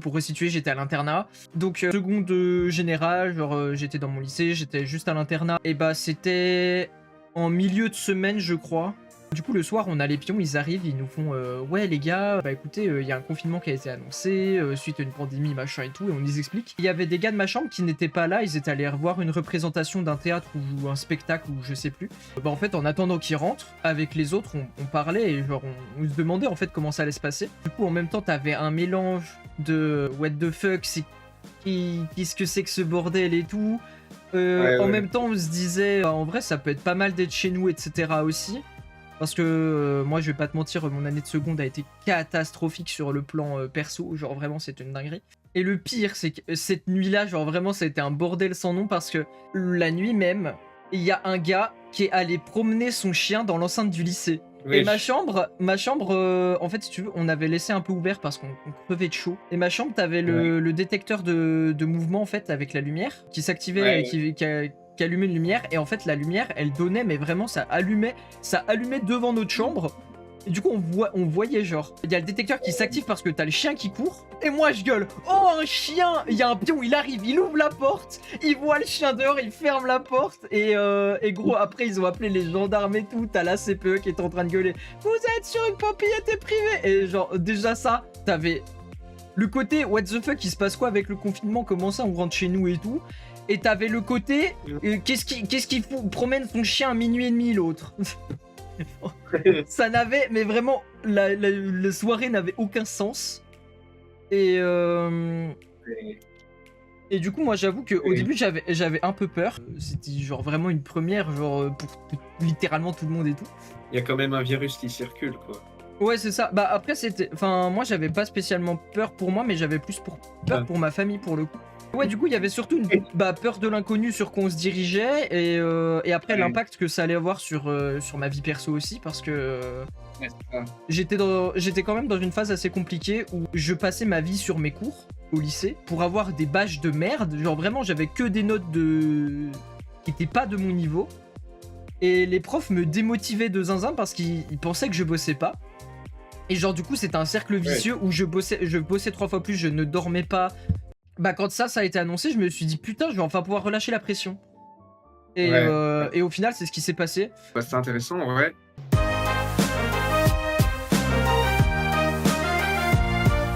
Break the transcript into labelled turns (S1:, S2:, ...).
S1: pour resituer, j'étais à l'internat. Donc, seconde générale, genre, j'étais dans mon lycée, j'étais juste à l'internat. Et bah, c'était en milieu de semaine, je crois. Du coup, le soir, on a les pions, ils arrivent, ils nous font ouais, les gars, bah écoutez, il y a un confinement qui a été annoncé suite à une pandémie, machin et tout, et on les explique. Il y avait des gars de ma chambre qui n'étaient pas là, ils étaient allés revoir une représentation d'un théâtre ou un spectacle ou je sais plus. Bah en fait, en attendant qu'ils rentrent, avec les autres, on parlait et genre on se demandait en fait comment ça allait se passer. Du coup, en même temps, t'avais un mélange de what the fuck, c'est qu'est-ce que c'est que ce bordel et tout. En même temps, on se disait, en vrai, ça peut être pas mal d'être chez nous, etc. aussi. Parce que moi, je vais pas te mentir, mon année de seconde a été catastrophique sur le plan perso. Genre, vraiment, c'était une dinguerie. Et le pire, c'est que cette nuit-là, genre, vraiment, ça a été un bordel sans nom parce que la nuit même, il y a un gars qui est allé promener son chien dans l'enceinte du lycée.
S2: Oui.
S1: Et ma chambre, en fait, si tu veux, on avait laissé un peu ouvert parce qu'on crevait de chaud. Et ma chambre, t'avais le détecteur de mouvement, en fait, avec la lumière, qui s'activait, qui allumait une lumière. Et en fait, la lumière, elle donnait, mais vraiment, ça allumait devant notre chambre. Et du coup, on voyait, genre, il y a le détecteur qui s'active parce que t'as le chien qui court. Et moi, je gueule, oh, un chien! Il y a un pion, il arrive, il ouvre la porte, il voit le chien dehors, il ferme la porte. Et gros, après, ils ont appelé les gendarmes et tout. T'as la CPE qui est en train de gueuler, vous êtes sur une propriété privée! Et genre, déjà ça, t'avais le côté, what the fuck, il se passe quoi avec le confinement? Comment ça, on rentre chez nous et tout? Et t'avais le côté, qu'est-ce qu'il promène son chien à minuit et demi, l'autre? Ça n'avait, mais vraiment, la soirée n'avait aucun sens. Et du coup, moi, j'avoue qu'au début, j'avais un peu peur. C'était genre vraiment une première, genre pour littéralement tout le monde et tout.
S2: Il y a quand même un virus qui circule, quoi.
S1: Ouais, c'est ça. Bah après, enfin, moi, j'avais pas spécialement peur pour moi, mais j'avais plus peur pour ma famille, pour le coup. Ouais, du coup, il y avait surtout une peur de l'inconnu sur quoi on se dirigeait et après l'impact que ça allait avoir sur ma vie perso aussi parce que j'étais quand même dans une phase assez compliquée où je passais ma vie sur mes cours au lycée pour avoir des badges de merde. Genre vraiment, j'avais que des notes qui étaient pas de mon niveau et les profs me démotivaient de zinzin parce qu'ils pensaient que je bossais pas. Et genre du coup, c'était un cercle vicieux où je bossais 3 fois plus, je ne dormais pas. Bah quand ça a été annoncé, je me suis dit putain, je vais enfin pouvoir relâcher la pression. Et au final, c'est ce qui s'est passé.
S2: Bah, c'est intéressant, ouais.